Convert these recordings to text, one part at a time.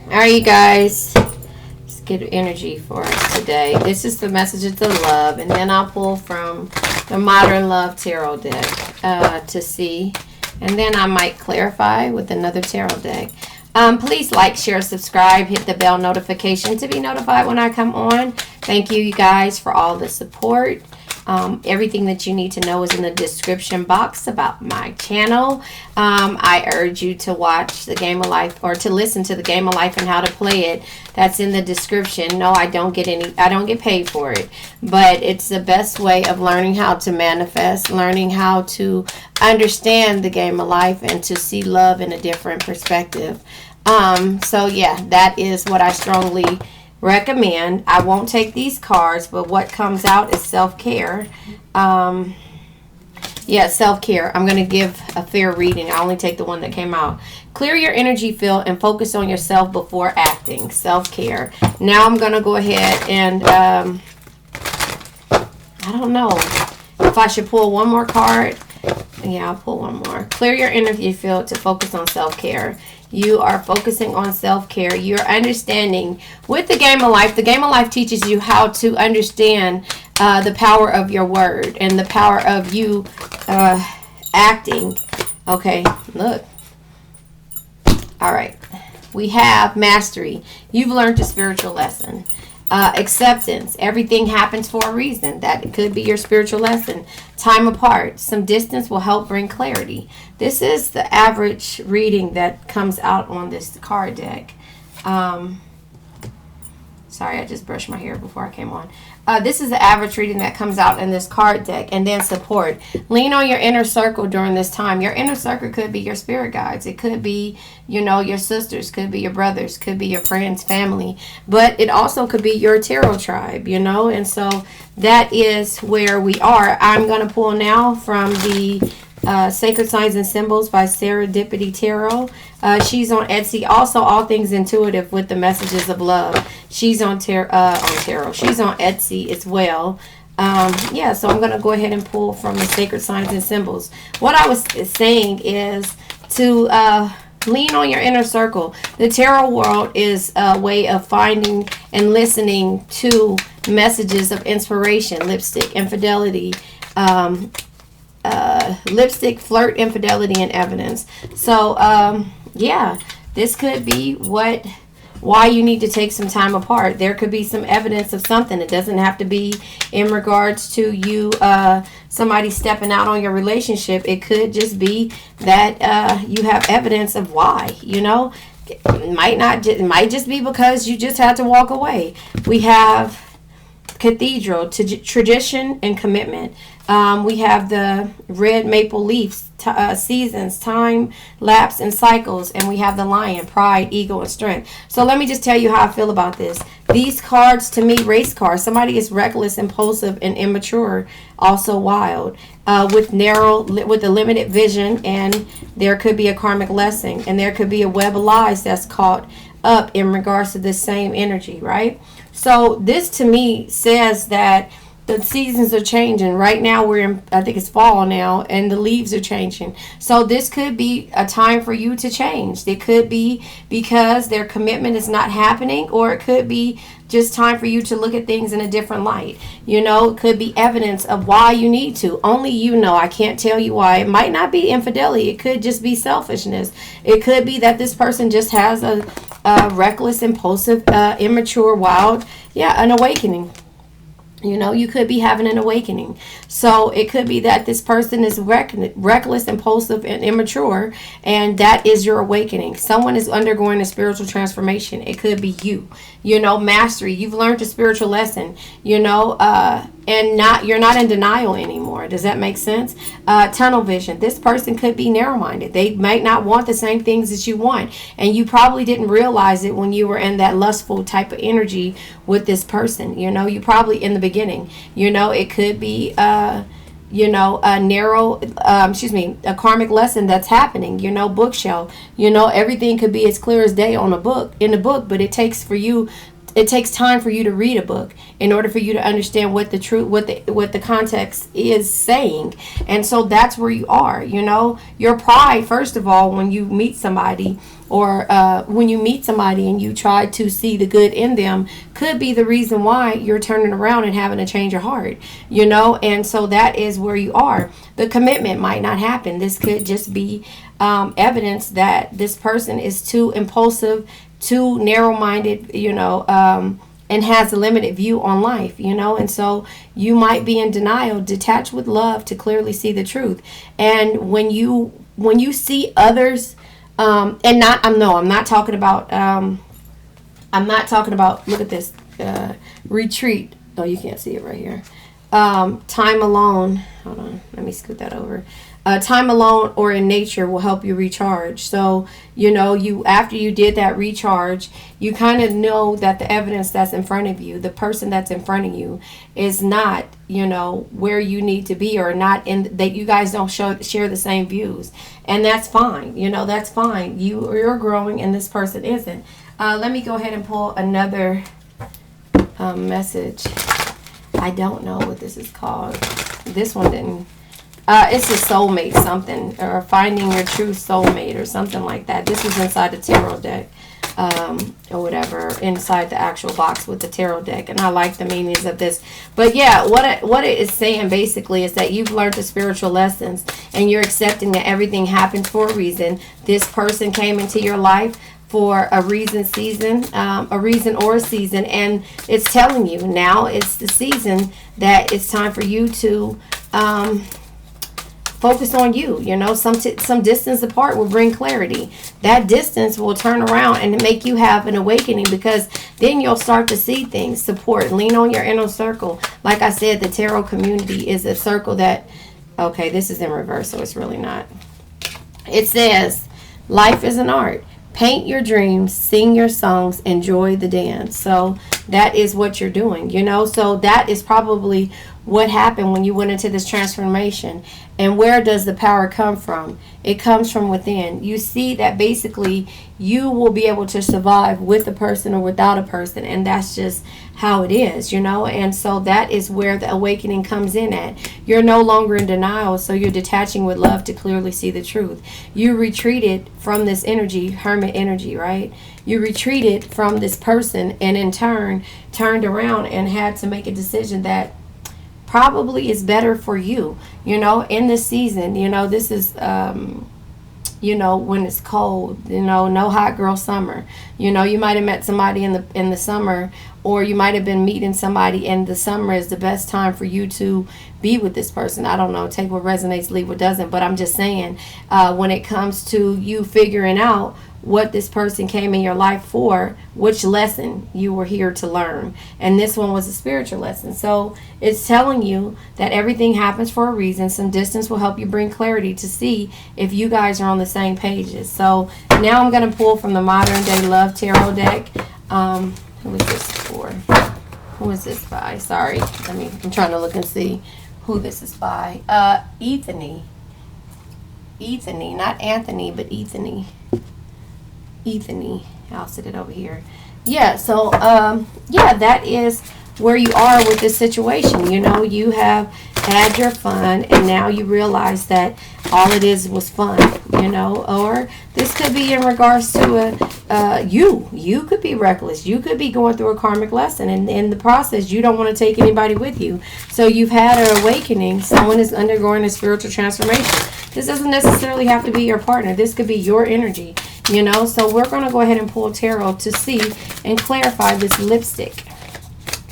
All right, you guys. Let's get energy for us today. This is the messages of love, and then I'll pull from the Modern Love Tarot deck to see, and then I might clarify with another tarot deck. Please like, share, subscribe, hit the bell notification to be notified when I come on. Thank you, you guys, for all the support. Everything that you need to know is in the description box about my channel. I urge you to watch the Game of Life, or to listen to the Game of Life and how to play it. That's in the description. No, I don't get paid for it, but it's the best way of learning how to manifest, learning how to understand the Game of Life, and to see love in a different perspective. So yeah, that is what I strongly recommend. I won't take these cards, but what comes out is self-care. Yeah, self-care. I'm going to give a fair reading. I only take the one that came out. Clear your energy field and focus on yourself before acting. Self-care. Now I'm going to go ahead and I don't know if I should pull one more card. Yeah, I'll pull one more. Clear your energy field to focus on self-care. You are focusing on self-care. You're understanding with the Game of Life. The Game of Life teaches you how to understand the power of your word and the power of you acting. Okay, look. All right. We have mastery. You've learned a spiritual lesson. Acceptance. Everything happens for a reason. That could be your spiritual lesson. Time apart. Some distance will help bring clarity. This is the average reading that comes out on this card deck. Sorry, I just brushed my hair before I came on. This is the average reading that comes out in this card deck. And then support. Lean on your inner circle during this time. Your inner circle could be your spirit guides. It could be, your sisters. Could be your brothers. Could be your friends, family. But it also could be your tarot tribe, And so that is where we are. I'm going to pull now from the Sacred Signs and Symbols by Serendipity Tarot. She's on Etsy. Also, All Things Intuitive with the Messages of Love. She's on tarot. She's on Etsy as well. Yeah, so I'm going to go ahead and pull from the Sacred Signs and Symbols. What I was saying is to lean on your inner circle. The tarot world is a way of finding and listening to messages of inspiration, lipstick, infidelity, lipstick, flirt, infidelity, and evidence. So yeah, this could be why you need to take some time apart. There could be some evidence of something. It doesn't have to be in regards to you somebody stepping out on your relationship. It could just be that you have evidence of why. It might just be because you just had to walk away. We have Cathedral, tradition and commitment. We have the red maple leaves, seasons, time, lapse, and cycles. And we have the lion, pride, ego, and strength. So let me just tell you how I feel about this. These cards, to me, race cards. Somebody is reckless, impulsive, and immature, also wild, with a limited vision, and there could be a karmic lesson, and there could be a web of lies that's caught up in regards to this same energy, right? So this to me says that the seasons are changing. Right now we're in, I think it's fall now, and the leaves are changing. So this could be a time for you to change. It could be because their commitment is not happening, or it could be just time for you to look at things in a different light. It could be evidence of why you need to. Only you know. I can't tell you why. It might not be infidelity. It could just be selfishness. It could be that this person just has a reckless, impulsive, immature, wild, an awakening. You could be having an awakening. So it could be that this person is reckless, impulsive, and immature, and that is your awakening. Someone is undergoing a spiritual transformation. It could be you. Mastery. You've learned a spiritual lesson, and you're not in denial anymore. Does that make sense? Tunnel vision. This person could be narrow-minded. They might not want the same things that you want, and you probably didn't realize it when you were in that lustful type of energy with this person. You probably in the beginning. It could be a karmic lesson that's happening. Bookshelf. Everything could be as clear as day in the book, but it takes time for you to read a book in order for you to understand what the context is saying. And so that's where you are. Your pride, first of all, when you meet somebody or when you meet somebody and you try to see the good in them, could be the reason why you're turning around and having a change of heart, you know. And so that is where you are. The commitment might not happen. This could just be evidence that this person is too impulsive, too narrow-minded, you know, and has a limited view on life, you know. And so you might be in denial, detached with love to clearly see the truth. And when you see others, and not, I'm not talking about, look at this, retreat. Oh, you can't see it right here. Time alone. Hold on, let me scoot that over. Time alone or in nature will help you recharge. So, you know, after you did that recharge, you kind of know that the evidence that's in front of you, the person that's in front of you, is not, you know, where you need to be, or not in that you guys don't share the same views. And that's fine. You know, that's fine. You're growing and this person isn't. Let me go ahead and pull another message. I don't know what this is called. This one didn't. It's a soulmate something, or finding your true soulmate or something like that. This is inside the tarot deck, or whatever, inside the actual box with the tarot deck. And I like the meanings of this. But yeah, what it is saying basically is that you've learned the spiritual lessons and you're accepting that everything happens for a reason. This person came into your life for a reason or a season, and it's telling you now it's the season that it's time for you to focus on you. You know, some distance apart will bring clarity. That distance will turn around and make you have an awakening, because then you'll start to see things. Support, lean on your inner circle. Like I said, the tarot community is a circle that, okay, this is in reverse, so it's really not. It says, life is an art. Paint your dreams, sing your songs, enjoy the dance. So that is what you're doing, you know. So that is probably what happened when you went into this transformation. And where does the power come from? It comes from within. You see that basically you will be able to survive with a person or without a person, and that's just how it is, you know. And so that is where the awakening comes in at. You're no longer in denial, so you're detaching with love to clearly see the truth. You retreated from this energy, hermit energy, right? You retreated from this person, and in turn turned around and had to make a decision that probably is better for you, you know, in this season. You know, this is you know, when it's cold, you know, no hot girl summer. You know, you might have met somebody in the summer, or you might have been meeting somebody, and the summer is the best time for you to be with this person. I don't know, take what resonates, leave what doesn't. But I'm just saying, when it comes to you figuring out what this person came in your life for, which lesson you were here to learn. And this one was a spiritual lesson. So it's telling you that everything happens for a reason. Some distance will help you bring clarity to see if you guys are on the same pages. So now I'm going to pull from the Modern Day Love Tarot deck. Who is this for? Who is this by? Sorry. I'm trying to look and see who this is by. Ethany. Ethany, not Anthony, but Ethany. Ethany. I'll sit it over here. Yeah, so yeah, that is where you are with this situation. You know, you have had your fun, and now you realize that all it is was fun, you know. Or this could be in regards to you could be reckless. You could be going through a karmic lesson, and in the process you don't want to take anybody with you. So you've had an awakening. Someone is undergoing a spiritual transformation. This doesn't necessarily have to be your partner. This could be your energy, you know. So we're going to go ahead and pull tarot to see and clarify this lipstick.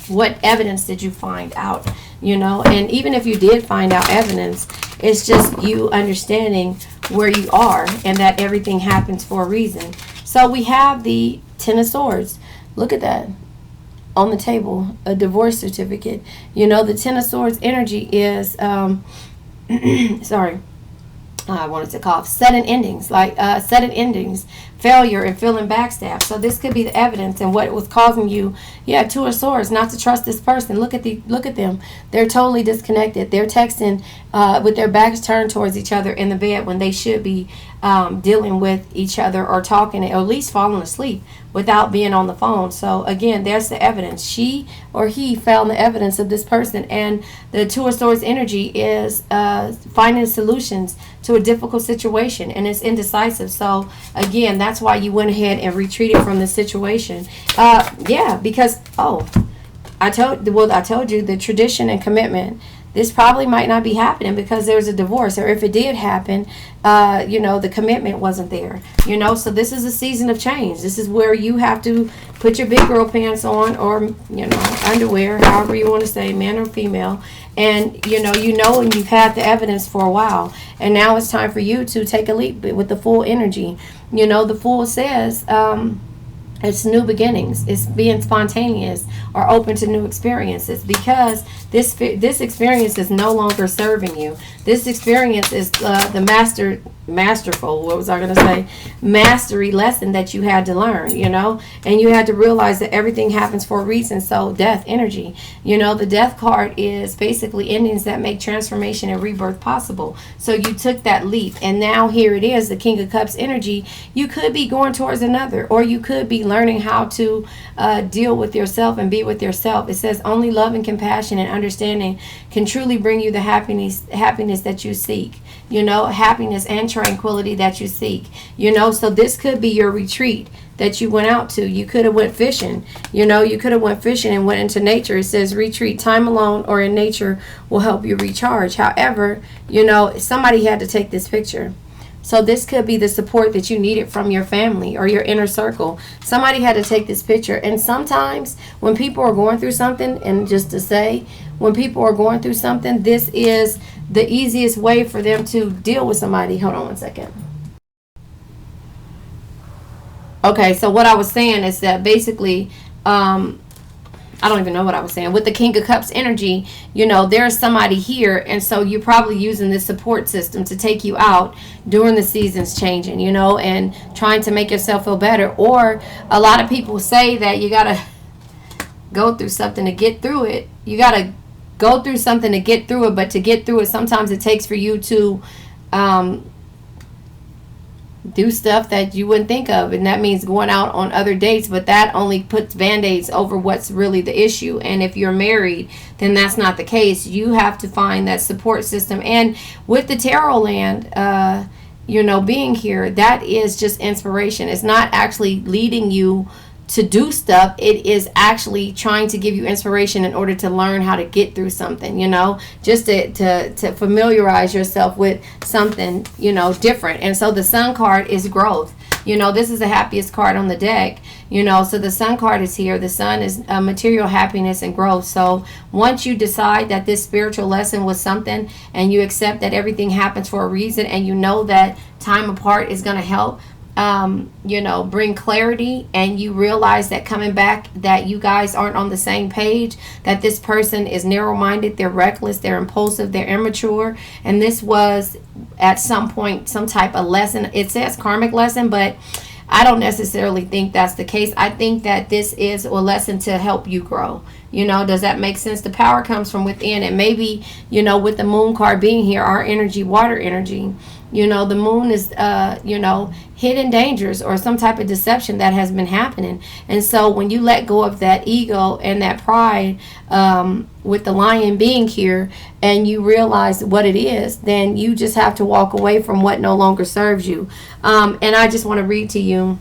What evidence did you find out, you know? And even if you did find out evidence, it's just you understanding where you are and that everything happens for a reason. So we have the Ten of Swords. Look at that on the table, a divorce certificate. You know, the Ten of Swords energy is sorry, I wanted to cough. Sudden endings, like sudden endings, failure, and feeling backstabbed. So this could be the evidence and what was causing you. Yeah, Two of Swords, not to trust this person. Look at them. They're totally disconnected. They're texting with their backs turned towards each other in the bed when they should be dealing with each other or talking, or at least falling asleep without being on the phone. So again, there's the evidence. She or he found the evidence of this person, and the Two of Swords energy is finding solutions to a difficult situation, and it's indecisive. So again, that's why you went ahead and retreated from the situation. Yeah, because I told you the tradition and commitment. This probably might not be happening because there's a divorce, or if it did happen, the commitment wasn't there. So this is a season of change. This is where you have to put your big girl pants on, or underwear, however you want to say, man or female, and and you've had the evidence for a while, and now it's time for you to take a leap with the full energy. The Fool says, it's new beginnings. It's being spontaneous or open to new experiences, because this experience is no longer serving you. This experience is the mastery lesson that you had to learn, and you had to realize that everything happens for a reason. So death energy, the death card is basically endings that make transformation and rebirth possible. So you took that leap, and now here it is, the King of Cups energy. You could be going towards another, or you could be learning how to deal with yourself and be with yourself. It says only love and compassion and understanding can truly bring you the happiness that you seek. Happiness and tranquility that you seek. So this could be your retreat that you went out to. You could have went fishing. You could have went fishing and went into nature. It says retreat, time alone or in nature will help you recharge. However, somebody had to take this picture. So this could be the support that you needed from your family or your inner circle. Somebody had to take this picture. And sometimes when people are going through something, and just to say, when people are going through something, this is the easiest way for them to deal with somebody. Hold on one second. Okay, so what I was saying is that basically, I don't even know what I was saying. With the King of Cups energy, there's somebody here, and so you're probably using this support system to take you out during the seasons changing, and trying to make yourself feel better. Or a lot of people say that you got to go through something to get through it. You got to go through something to get through it, but to get through it, sometimes it takes for you to do stuff that you wouldn't think of, and that means going out on other dates, but that only puts band-aids over what's really the issue. And if you're married, then that's not the case. You have to find that support system. And with the tarot land being here, that is just inspiration. It's not actually leading you to do stuff. It is actually trying to give you inspiration in order to learn how to get through something, just to familiarize yourself with something, different. And so the Sun card is growth. This is the happiest card on the deck, so the Sun card is here. The Sun is material happiness and growth. So once you decide that this spiritual lesson was something, and you accept that everything happens for a reason, and that time apart is going to help bring clarity, and you realize that coming back that you guys aren't on the same page, that this person is narrow-minded, they're reckless, they're impulsive, they're immature, and this was at some point some type of lesson. It says karmic lesson, but I don't necessarily think that's the case. I think that this is a lesson to help you grow. Does that make sense? The power comes from within, and maybe with the Moon card being here, our energy, water energy, the moon is, hidden dangers or some type of deception that has been happening. And so when you let go of that ego and that pride, with the Lion being here, and you realize what it is, then you just have to walk away from what no longer serves you. And I just want to read to you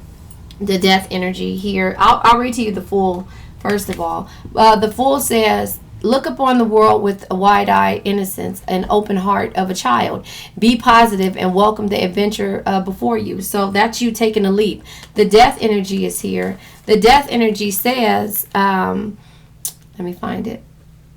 the Death energy here. I'll read to you the Fool, first of all. The Fool says, look upon the world with a wide-eyed innocence and open heart of a child. Be positive and welcome the adventure before you. So that's you taking a leap. The Death energy is here. The Death energy says, let me find it.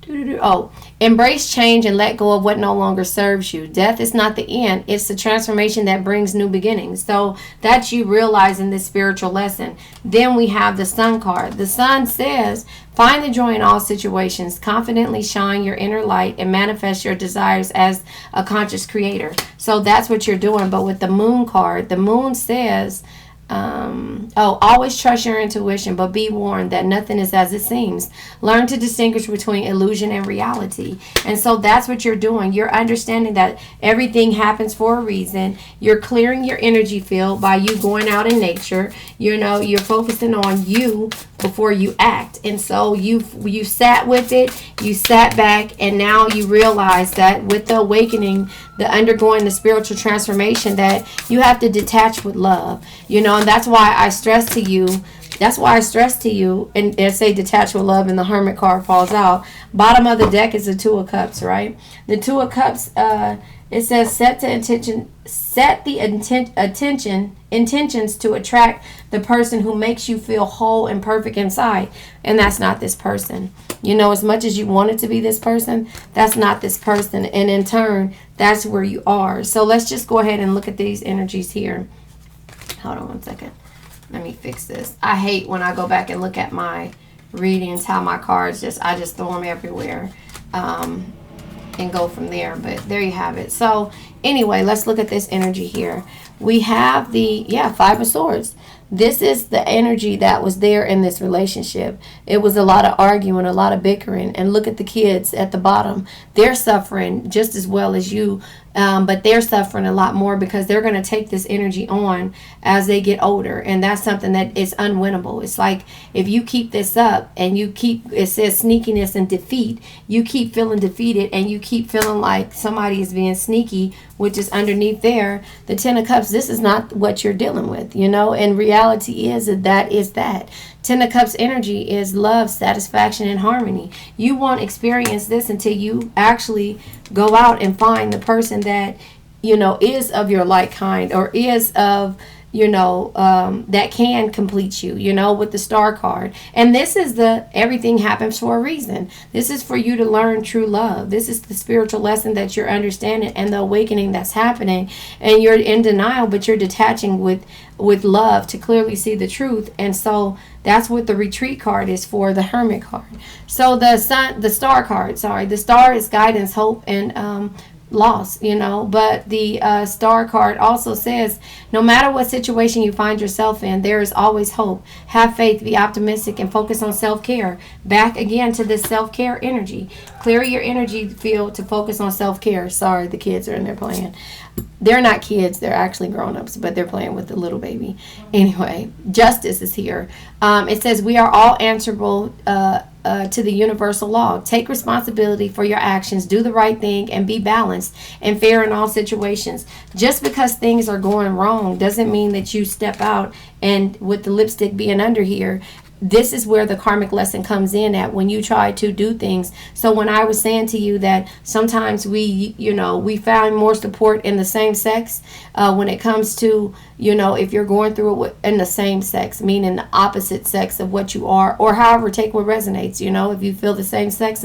Oh, embrace change and let go of what no longer serves you. Death is not the end. It's the transformation that brings new beginnings. So that's you realizing this spiritual lesson. Then we have the Sun card. The Sun says, find the joy in all situations. Confidently shine your inner light and manifest your desires as a conscious creator. So that's what you're doing. But with the Moon card, the Moon says, Always trust your intuition, but be warned that nothing is as it seems. Learn to distinguish between illusion and reality. And so that's what you're doing. You're understanding that everything happens for a reason. You're clearing your energy field by you going out in nature. You're focusing on you before you act. And so you sat with it, you sat back, and now you realize that with the awakening, the undergoing the spiritual transformation, that you have to detach with love. And that's why I stress to you, and say detach with love, and the Hermit card falls out. Bottom of the deck is the Two of Cups, right? The Two of Cups, it says set the intentions to attract the person who makes you feel whole and perfect inside. And that's not this person. As much as you want it to be this person, that's not this person. And in turn, that's where you are. So let's just go ahead and look at these energies here. Hold on one second. Let me fix this. I hate when I go back and look at my readings, how my cards I just throw them everywhere. And go from there. But there you have it. So anyway, let's look at this energy here. We have the Five of Swords. This is the energy that was there in this relationship. It was a lot of arguing, a lot of bickering. And look at the kids at the bottom. They're suffering just as well as you. But they're suffering a lot more because they're going to take this energy on as they get older. And that's something that is unwinnable. It's like if you keep this up and it says sneakiness and defeat, you keep feeling defeated and you keep feeling like somebody is being sneaky, which is underneath there. The Ten of Cups, this is not what you're dealing with, and reality is that is that. Ten of Cups energy is love, satisfaction, and harmony. You won't experience this until you actually go out and find the person that, is of your like kind, or is of, that can complete you, with the Star card. And this is everything happens for a reason. This is for you to learn true love. This is the spiritual lesson that you're understanding and the awakening that's happening. And you're in denial, but you're detaching with love to clearly see the truth. And so that's what the Retreat card is for, the Hermit card. So the Star card, the Star is guidance, hope, and loss, but the Star card also says no matter what situation you find yourself in, there is always hope. Have faith, be optimistic, and focus on self-care. Back again to this self-care energy. Clear your energy field to focus on self-care. Sorry, the kids are in there playing. They're not kids, they're actually grown-ups, but they're playing with the little baby. Anyway, justice is here. It says we are all answerable to the universal law. Take responsibility for your actions, do the right thing, and be balanced and fair in all situations. Just because things are going wrong doesn't mean that you step out and, with the lipstick being under here, this is where the karmic lesson comes in at when you try to do things. So when I was saying to you that sometimes we find more support in the same sex when it comes to, if you're going through it in the same sex, meaning the opposite sex of what you are, or however, take what resonates, if you feel the same sex,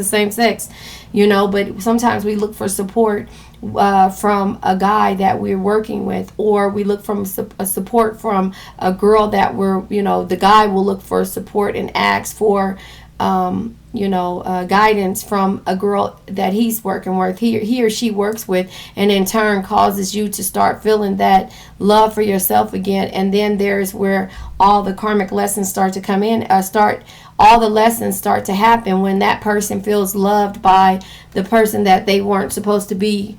but sometimes we look for support from a guy that we're working with, or we look from a support from a girl that the guy will look for support and ask for guidance from a girl that he's working with, he or she works with, and in turn causes you to start feeling that love for yourself again. And then there's where all the karmic lessons start to come in, all the lessons start to happen when that person feels loved by the person that they weren't supposed to be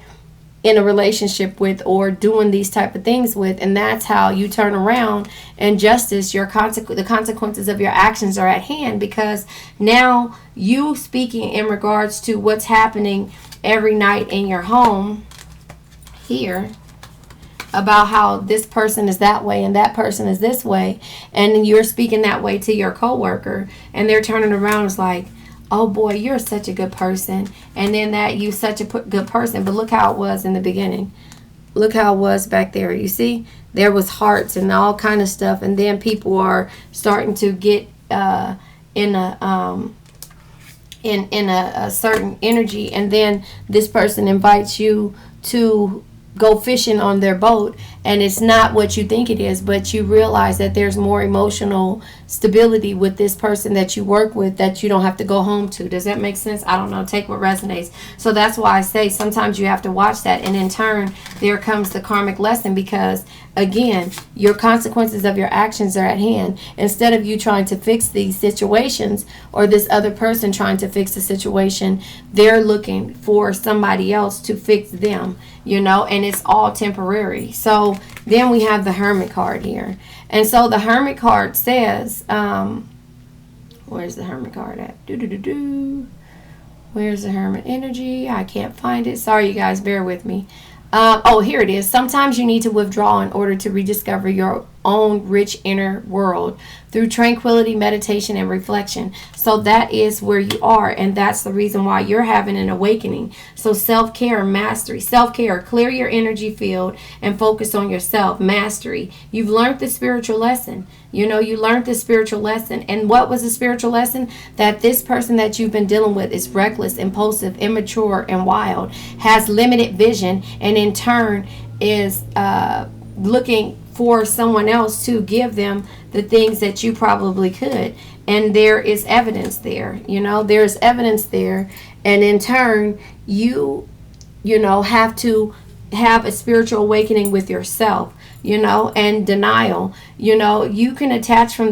in a relationship with or doing these type of things with. And that's how you turn around, and justice, the consequences of your actions are at hand, because now you speaking in regards to what's happening every night in your home here about how this person is that way and that person is this way, and you're speaking that way to your coworker, and they're turning around, it's like, oh boy, you're such a good person. And then that you such a good person. But look how it was in the beginning. Look how it was back there. You see, there was hearts and all kind of stuff. And then people are starting to get in a certain energy. And then this person invites you to go fishing on their boat, and it's not what you think it is, but you realize that there's more emotional stability with this person that you work with that you don't have to go home to. Does that make sense? I don't know. Take what resonates. So that's why I say sometimes you have to watch that, and in turn there comes the karmic lesson, because again, your consequences of your actions are at hand. Instead of you trying to fix these situations, or this other person trying to fix the situation, they're looking for somebody else to fix them, and it's all temporary. So then we have the Hermit card here. And so the Hermit card says, where's the Hermit card at? Where's the Hermit energy? I can't find it. Sorry, you guys, bear with me. Here it is. Sometimes you need to withdraw in order to rediscover your own rich inner world through tranquility, meditation, and reflection. So that is where you are, and that's the reason why you're having an awakening. So self-care, mastery. Self-care, clear your energy field and focus on yourself. Mastery. You've learned the spiritual lesson. You learned the spiritual lesson. And what was the spiritual lesson? That this person that you've been dealing with is reckless, impulsive, immature, and wild, has limited vision, and in turn is looking for someone else to give them the things that you probably could. And there is evidence there. There's evidence there. And in turn, you have to have a spiritual awakening with yourself, and denial. You can detach from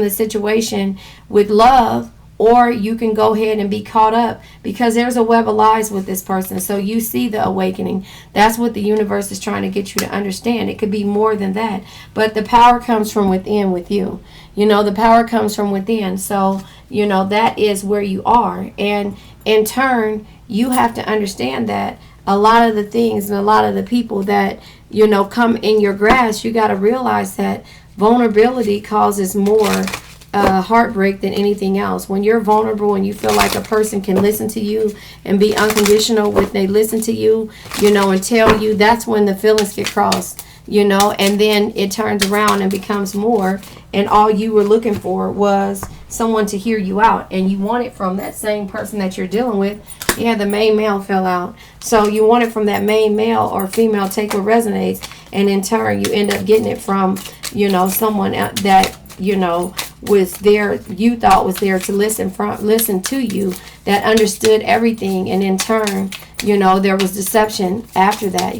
the situation with love, or you can go ahead and be caught up, because there's a web of lies with this person. So you see the awakening. That's what the universe is trying to get you to understand. It could be more than that. But the power comes from within with you. The power comes from within. So, that is where you are. And in turn, you have to understand that a lot of the things and a lot of the people that, come in your grasp, you got to realize that vulnerability causes more heartbreak than anything else. When you're vulnerable and you feel like a person can listen to you and be unconditional when they listen to you, and tell you, that's when the feelings get crossed, and then it turns around and becomes more, and all you were looking for was someone to hear you out, and you want it from that same person that you're dealing with. Yeah, the main male fell out. So you want it from that main male or female, take what resonates, and in turn you end up getting it from, someone that, was there, you thought was there to listen to you, that understood everything, and in turn, there was deception after that,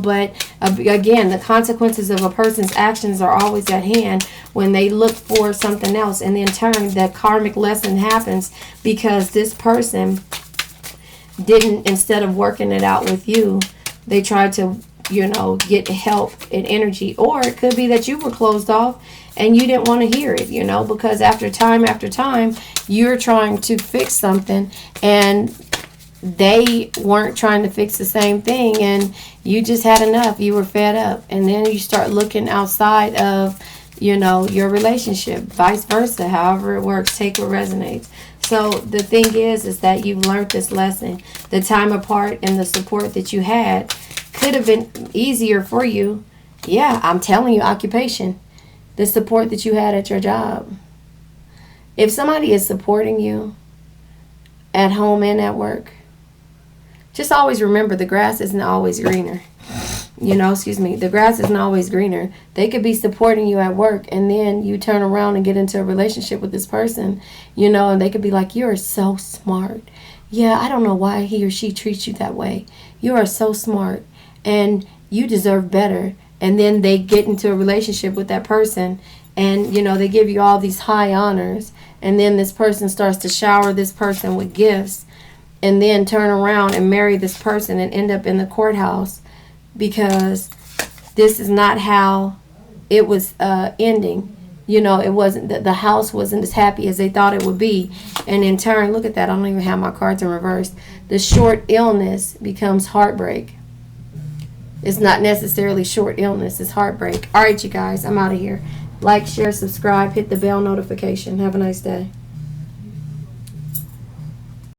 but again, the consequences of a person's actions are always at hand when they look for something else, and in turn, that karmic lesson happens because this person didn't, instead of working it out with you, they tried to, get help and energy, or it could be that you were closed off and you didn't want to hear it, because after time, you're trying to fix something and they weren't trying to fix the same thing, and you just had enough. You were fed up, and then you start looking outside of, your relationship, vice versa, however it works. Take what resonates. So the thing is that you've learned this lesson. The time apart and the support that you had could have been easier for you. Yeah, I'm telling you, occupation. The support that you had at your job. If somebody is supporting you at home and at work, just always remember the grass isn't always greener. The grass isn't always greener. They could be supporting you at work, and then you turn around and get into a relationship with this person, and they could be like, you are so smart. Yeah, I don't know why he or she treats you that way. You are so smart, and you deserve better. And then they get into a relationship with that person, and, they give you all these high honors, and then this person starts to shower this person with gifts, and then turn around and marry this person and end up in the courthouse, because this is not how it was ending. It wasn't, the house wasn't as happy as they thought it would be. And in turn, look at that, I don't even have my cards in reverse. The short illness becomes heartbreak. It's not necessarily short illness, it's heartbreak. All right, you guys, I'm out of here. Like, share, subscribe, hit the bell notification. Have a nice day.